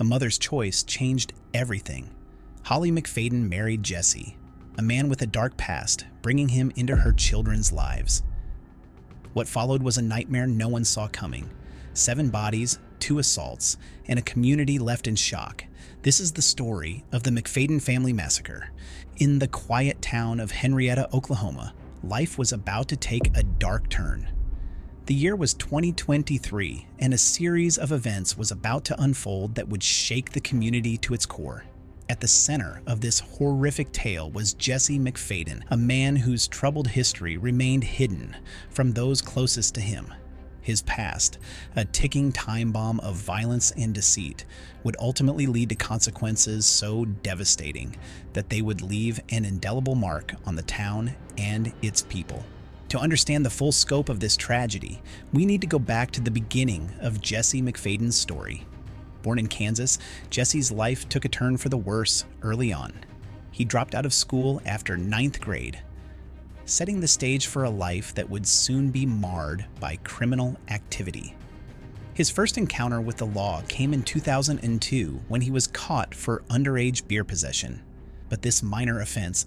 A mother's choice changed everything. Holly McFaden married Jesse, a man with a dark past, bringing him into her children's lives. What followed was a nightmare no one saw coming. 7 bodies, 2 assaults, and a community left in shock. This is the story of the McFaden family massacre. In the quiet town of Henryetta, Oklahoma, life was about to take a dark turn. The year was 2023, and a series of events was about to unfold that would shake the community to its core. At the center of this horrific tale was Jesse McFaden, a man whose troubled history remained hidden from those closest to him. His past, a ticking time bomb of violence and deceit, would ultimately lead to consequences so devastating that they would leave an indelible mark on the town and its people. To understand the full scope of this tragedy, we need to go back to the beginning of Jesse McFaden's story. Born in Kansas, Jesse's life took a turn for the worse early on. He dropped out of school after 9th grade, setting the stage for a life that would soon be marred by criminal activity. His first encounter with the law came in 2002 when he was caught for underage beer possession. But this minor offense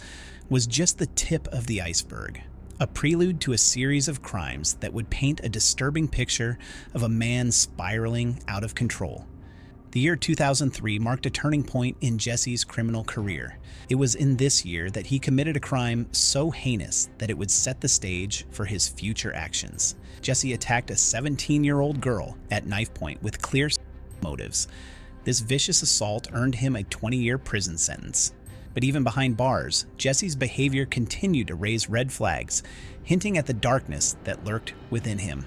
was just the tip of the iceberg, a prelude to a series of crimes that would paint a disturbing picture of a man spiraling out of control. The year 2003 marked a turning point in Jesse's criminal career. It was in this year that he committed a crime so heinous that it would set the stage for his future actions. Jesse attacked a 17-year-old girl at knife point with clear motives. This vicious assault earned him a 20-year prison sentence. But even behind bars, Jesse's behavior continued to raise red flags, hinting at the darkness that lurked within him.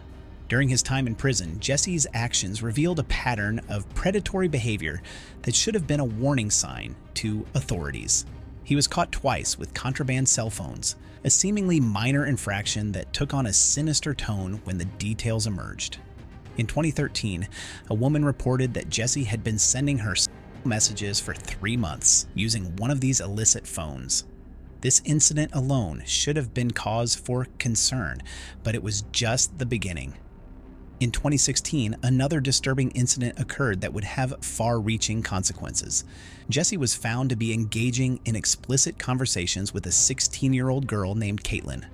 During his time in prison, Jesse's actions revealed a pattern of predatory behavior that should have been a warning sign to authorities. He was caught twice with contraband cell phones, a seemingly minor infraction that took on a sinister tone when the details emerged. In 2013, a woman reported that Jesse had been sending her messages for 3 months using one of these illicit phones. This incident alone should have been cause for concern, but it was just the beginning. In 2016, another disturbing incident occurred that would have far-reaching consequences. Jesse was found to be engaging in explicit conversations with a 16-year-old girl named Caitlin.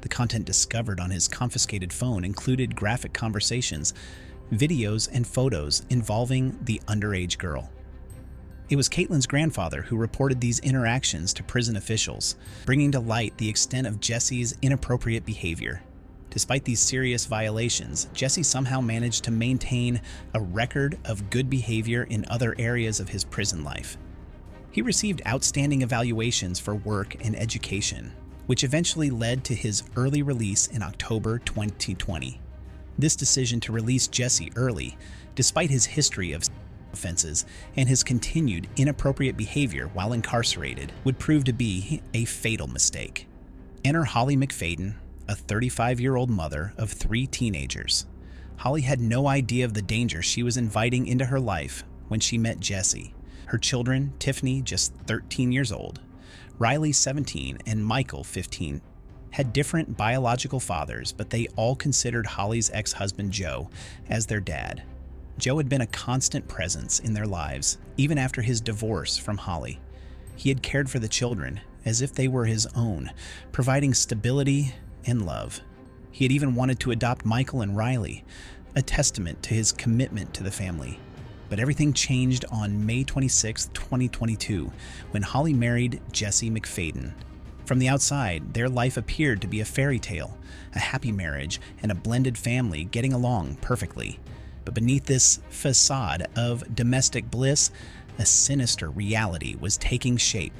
The content discovered on his confiscated phone included graphic conversations, videos, and photos involving the underage girl. It was Caitlin's grandfather who reported these interactions to prison officials, bringing to light the extent of Jesse's inappropriate behavior. Despite these serious violations, Jesse somehow managed to maintain a record of good behavior in other areas of his prison life. He received outstanding evaluations for work and education, which eventually led to his early release in October 2020. This decision to release Jesse early, despite his history of offenses and his continued inappropriate behavior while incarcerated, would prove to be a fatal mistake. Enter Holly McFaden, a 35-year-old mother of 3 teenagers. Holly had no idea of the danger she was inviting into her life when she met Jesse. Her children, Tiffany, just 13 years old, Riley, 17, and Michael, 15, had different biological fathers, but they all considered Holly's ex-husband, Joe, as their dad. Joe had been a constant presence in their lives, even after his divorce from Holly. He had cared for the children as if they were his own, providing stability and love. He had even wanted to adopt Michael and Riley, a testament to his commitment to the family. But everything changed on May 26, 2022, when Holly married Jesse McFaden. From the outside, their life appeared to be a fairy tale, a happy marriage, and a blended family getting along perfectly. But beneath this facade of domestic bliss, a sinister reality was taking shape,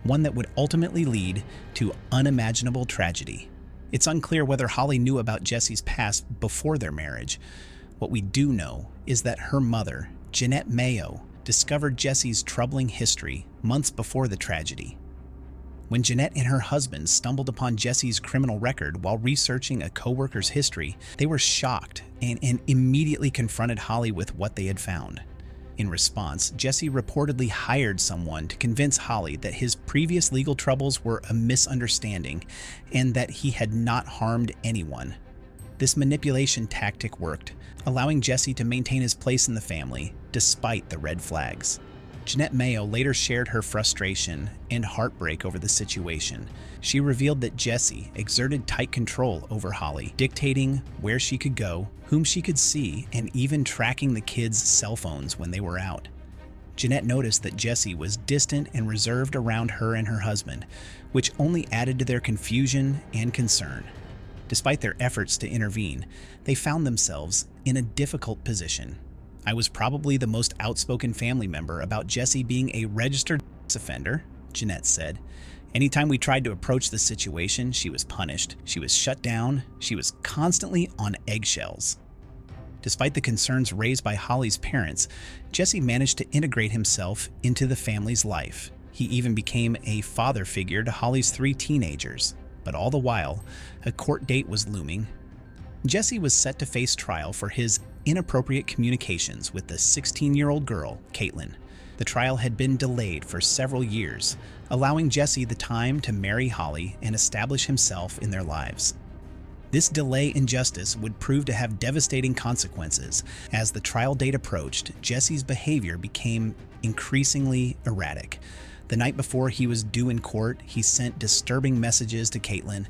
one that would ultimately lead to unimaginable tragedy. It's unclear whether Holly knew about Jesse's past before their marriage. What we do know is that her mother, Jeanette Mayo, discovered Jesse's troubling history months before the tragedy. When Jeanette and her husband stumbled upon Jesse's criminal record while researching a coworker's history, they were shocked and immediately confronted Holly with what they had found. In response, Jesse reportedly hired someone to convince Holly that his previous legal troubles were a misunderstanding and that he had not harmed anyone. This manipulation tactic worked, allowing Jesse to maintain his place in the family despite the red flags. Jeanette Mayo later shared her frustration and heartbreak over the situation. She revealed that Jesse exerted tight control over Holly, dictating where she could go, whom she could see, and even tracking the kids' cell phones when they were out. Jeanette noticed that Jesse was distant and reserved around her and her husband, which only added to their confusion and concern. Despite their efforts to intervene, they found themselves in a difficult position. I was probably the most outspoken family member about Jesse being a registered sex offender, Jeanette said. Anytime we tried to approach the situation, she was punished. She was shut down. She was constantly on eggshells. Despite the concerns raised by Holly's parents, Jesse managed to integrate himself into the family's life. He even became a father figure to Holly's 3 teenagers. But all the while, a court date was looming. Jesse was set to face trial for his inappropriate communications with the 16-year-old girl, Caitlin. The trial had been delayed for several years, allowing Jesse the time to marry Holly and establish himself in their lives. This delay in justice would prove to have devastating consequences. As the trial date approached, Jesse's behavior became increasingly erratic. The night before he was due in court, he sent disturbing messages to Caitlin,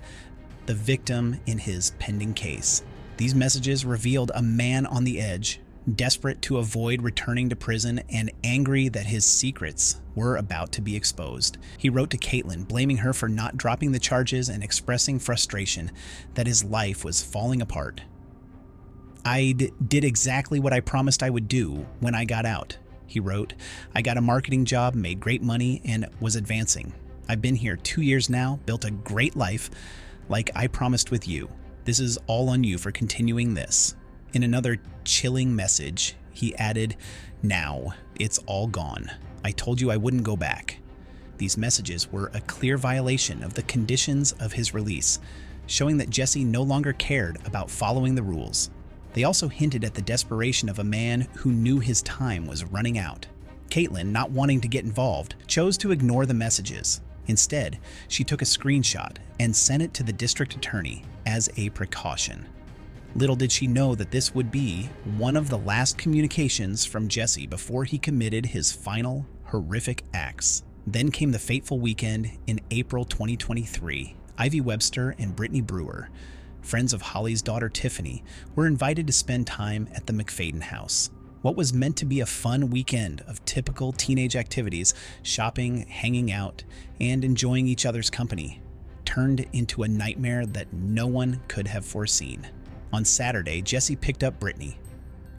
the victim in his pending case. These messages revealed a man on the edge, desperate to avoid returning to prison and angry that his secrets were about to be exposed. He wrote to Caitlin, blaming her for not dropping the charges and expressing frustration that his life was falling apart. "I did exactly what I promised I would do when I got out," he wrote. "I got a marketing job, made great money, and was advancing. I've been here 2 years now, built a great life, like I promised with you. This is all on you for continuing this." In another chilling message, he added, "Now, it's all gone. I told you I wouldn't go back." These messages were a clear violation of the conditions of his release, showing that Jesse no longer cared about following the rules. They also hinted at the desperation of a man who knew his time was running out. Caitlin, not wanting to get involved, chose to ignore the messages. Instead, she took a screenshot and sent it to the district attorney as a precaution. Little did she know that this would be one of the last communications from Jesse before he committed his final horrific acts. Then came the fateful weekend in April 2023. Ivy Webster and Brittany Brewer, friends of Holly's daughter Tiffany, were invited to spend time at the McFaden house. What was meant to be a fun weekend of typical teenage activities, shopping, hanging out, and enjoying each other's company, turned into a nightmare that no one could have foreseen. On Saturday, Jesse picked up Brittany.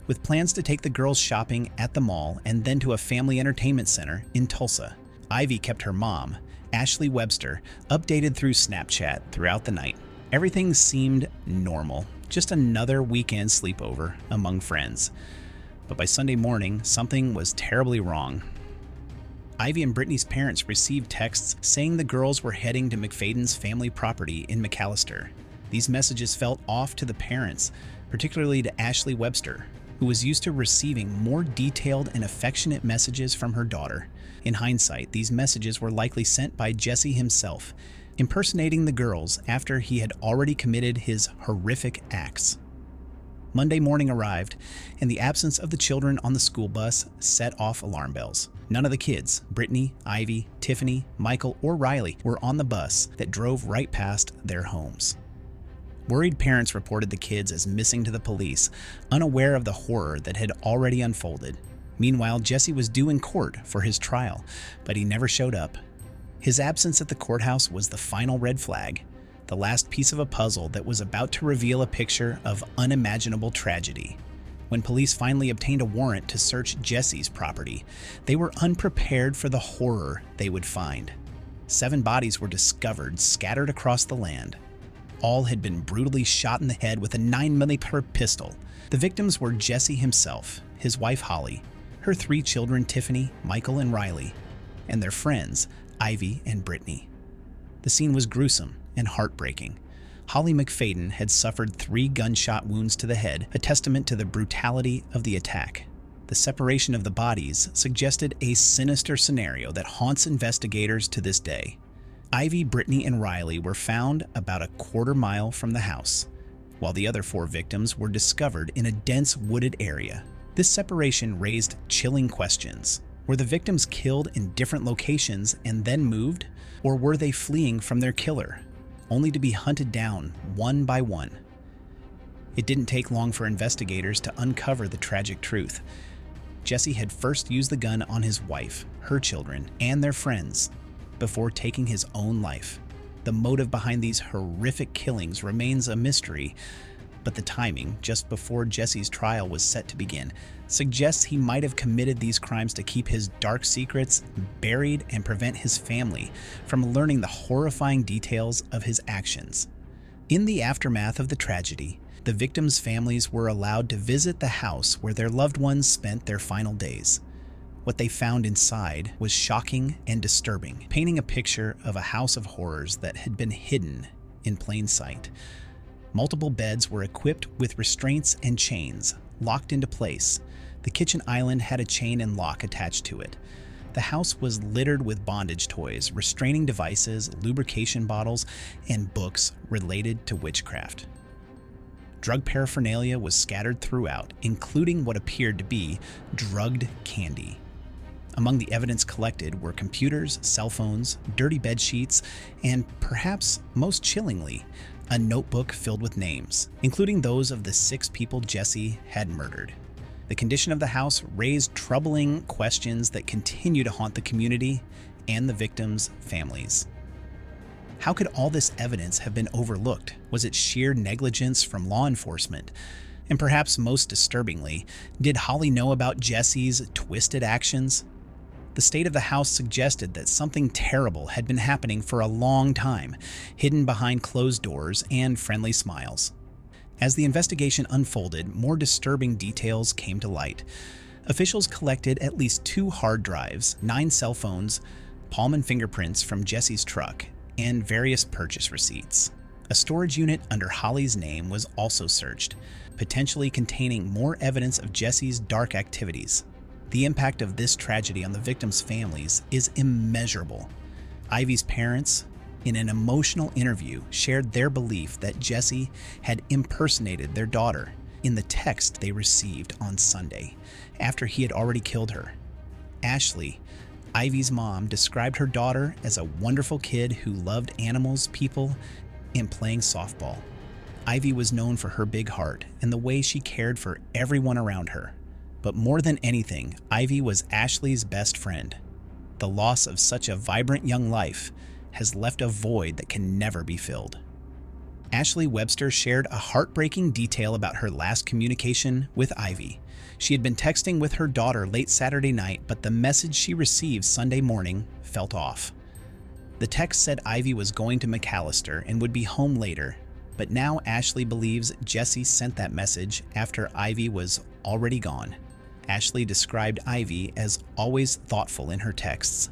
With plans to take the girls shopping at the mall and then to a family entertainment center in Tulsa, Ivy kept her mom, Ashley Webster, updated through Snapchat throughout the night. Everything seemed normal, just another weekend sleepover among friends. But by Sunday morning, something was terribly wrong. Ivy and Brittany's parents received texts saying the girls were heading to McFaden's family property in McAllister. These messages felt off to the parents, particularly to Ashley Webster, who was used to receiving more detailed and affectionate messages from her daughter. In hindsight, these messages were likely sent by Jesse himself, impersonating the girls after he had already committed his horrific acts. Monday morning arrived, and the absence of the children on the school bus set off alarm bells. None of the kids, Brittany, Ivy, Tiffany, Michael, or Riley, were on the bus that drove right past their homes. Worried parents reported the kids as missing to the police, unaware of the horror that had already unfolded. Meanwhile, Jesse was due in court for his trial, but he never showed up. His absence at the courthouse was the final red flag, the last piece of a puzzle that was about to reveal a picture of unimaginable tragedy. When police finally obtained a warrant to search Jesse's property, they were unprepared for the horror they would find. 7 bodies were discovered scattered across the land. All had been brutally shot in the head with a 9mm pistol. The victims were Jesse himself, his wife Holly, her 3 children Tiffany, Michael, and Riley, and their friends Ivy and Brittany. The scene was gruesome and heartbreaking. Holly McFaden had suffered 3 gunshot wounds to the head, a testament to the brutality of the attack. The separation of the bodies suggested a sinister scenario that haunts investigators to this day. Ivy, Brittany, and Riley were found about a quarter mile from the house. while the other 4 victims were discovered in a dense wooded area. This separation raised chilling questions. Were the victims killed in different locations and then moved, or were they fleeing from their killer, only to be hunted down one by one? It didn't take long for investigators to uncover the tragic truth. Jesse had first used the gun on his wife, her children, and their friends before taking his own life. The motive behind these horrific killings remains a mystery, but the timing, just before Jesse's trial was set to begin, suggests he might have committed these crimes to keep his dark secrets buried and prevent his family from learning the horrifying details of his actions. In the aftermath of the tragedy, the victims' families were allowed to visit the house where their loved ones spent their final days. What they found inside was shocking and disturbing, painting a picture of a house of horrors that had been hidden in plain sight. Multiple beds were equipped with restraints and chains, locked into place. The kitchen island had a chain and lock attached to it. The house was littered with bondage toys, restraining devices, lubrication bottles, and books related to witchcraft. Drug paraphernalia was scattered throughout, including what appeared to be drugged candy. Among the evidence collected were computers, cell phones, dirty bed sheets, and perhaps most chillingly, a notebook filled with names, including those of the 6 people Jesse had murdered. The condition of the house raised troubling questions that continue to haunt the community and the victims' families. How could all this evidence have been overlooked? Was it sheer negligence from law enforcement? And perhaps most disturbingly, did Holly know about Jesse's twisted actions? The state of the house suggested that something terrible had been happening for a long time, hidden behind closed doors and friendly smiles. As the investigation unfolded, more disturbing details came to light. Officials collected at least 2 hard drives, 9 cell phones, palm and fingerprints from Jesse's truck, and various purchase receipts. A storage unit under Holly's name was also searched, potentially containing more evidence of Jesse's dark activities. The impact of this tragedy on the victims' families is immeasurable. Ivy's parents, in an emotional interview, shared their belief that Jesse had impersonated their daughter in the text they received on Sunday, after he had already killed her. Ashley, Ivy's mom, described her daughter as a wonderful kid who loved animals, people, and playing softball. Ivy was known for her big heart and the way she cared for everyone around her. But more than anything, Ivy was Ashley's best friend. The loss of such a vibrant young life has left a void that can never be filled. Ashley Webster shared a heartbreaking detail about her last communication with Ivy. She had been texting with her daughter late Saturday night, but the message she received Sunday morning felt off. The text said Ivy was going to McAllister and would be home later, but now Ashley believes Jesse sent that message after Ivy was already gone. Ashley described Ivy as always thoughtful in her texts,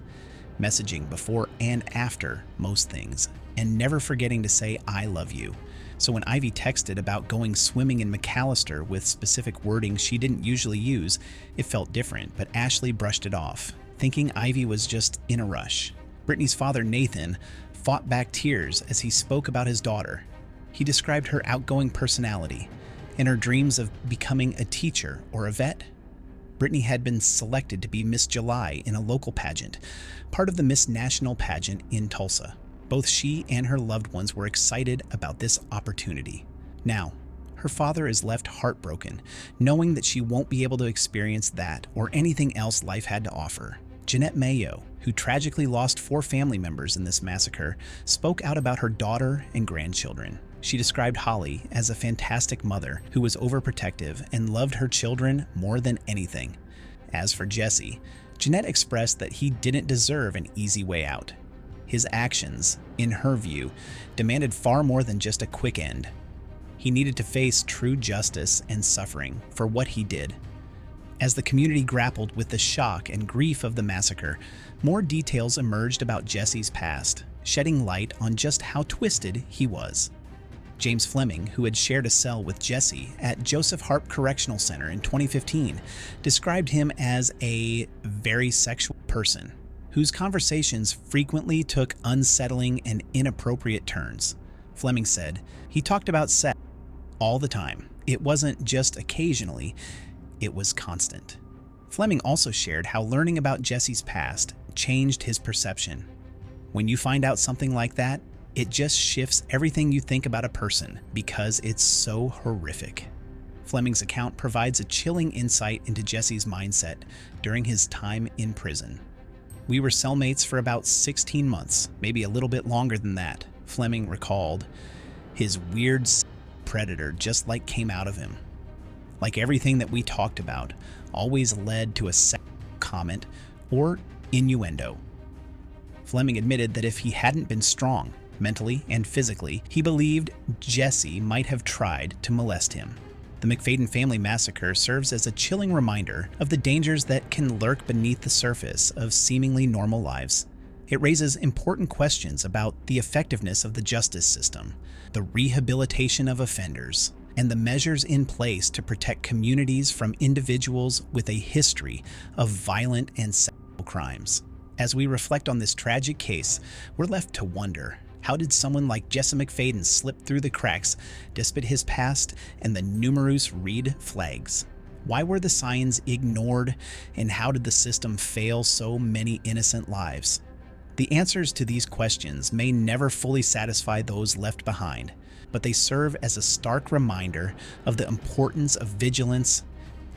messaging before and after most things, and never forgetting to say, "I love you." So when Ivy texted about going swimming in McAllister with specific wording she didn't usually use, it felt different, but Ashley brushed it off, thinking Ivy was just in a rush. Brittany's father, Nathan, fought back tears as he spoke about his daughter. He described her outgoing personality and her dreams of becoming a teacher or a vet. Brittany had been selected to be Miss July in a local pageant, part of the Miss National pageant in Tulsa. Both she and her loved ones were excited about this opportunity. Now, her father is left heartbroken, knowing that she won't be able to experience that or anything else life had to offer. Jeanette Mayo, who tragically lost 4 family members in this massacre, spoke out about her daughter and grandchildren. She described Holly as a fantastic mother who was overprotective and loved her children more than anything. As for Jesse, Jeanette expressed that he didn't deserve an easy way out. His actions, in her view, demanded far more than just a quick end. He needed to face true justice and suffering for what he did. As the community grappled with the shock and grief of the massacre, more details emerged about Jesse's past, shedding light on just how twisted he was. James Fleming, who had shared a cell with Jesse at Joseph Harp Correctional Center in 2015, described him as a very sexual person whose conversations frequently took unsettling and inappropriate turns. Fleming said, "He talked about sex all the time. It wasn't just occasionally, it was constant. Fleming also shared how learning about Jesse's past changed his perception. When you find out something like that, it just shifts everything you think about a person because it's so horrific. Fleming's account provides a chilling insight into Jesse's mindset during his time in prison. "We were cellmates for about 16 months, maybe a little bit longer than that," Fleming recalled. "His weird predator just came out of him. Like everything that we talked about, always led to a sexual comment or innuendo." Fleming admitted that if he hadn't been strong, mentally and physically, he believed Jesse might have tried to molest him. The McFaden family massacre serves as a chilling reminder of the dangers that can lurk beneath the surface of seemingly normal lives. It raises important questions about the effectiveness of the justice system, the rehabilitation of offenders, and the measures in place to protect communities from individuals with a history of violent and sexual crimes. As we reflect on this tragic case, we're left to wonder, how did someone like Jesse McFaden slip through the cracks despite his past and the numerous red flags? Why were the signs ignored, and how did the system fail so many innocent lives? The answers to these questions may never fully satisfy those left behind, but they serve as a stark reminder of the importance of vigilance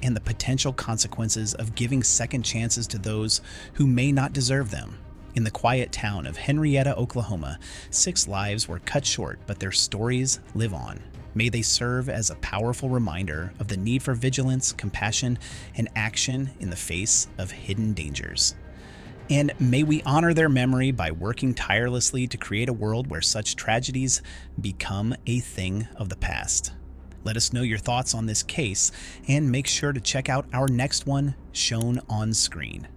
and the potential consequences of giving second chances to those who may not deserve them. In the quiet town of Henryetta, Oklahoma, 6 lives were cut short, but their stories live on. May they serve as a powerful reminder of the need for vigilance, compassion, and action in the face of hidden dangers. And may we honor their memory by working tirelessly to create a world where such tragedies become a thing of the past. Let us know your thoughts on this case, and make sure to check out our next one shown on screen.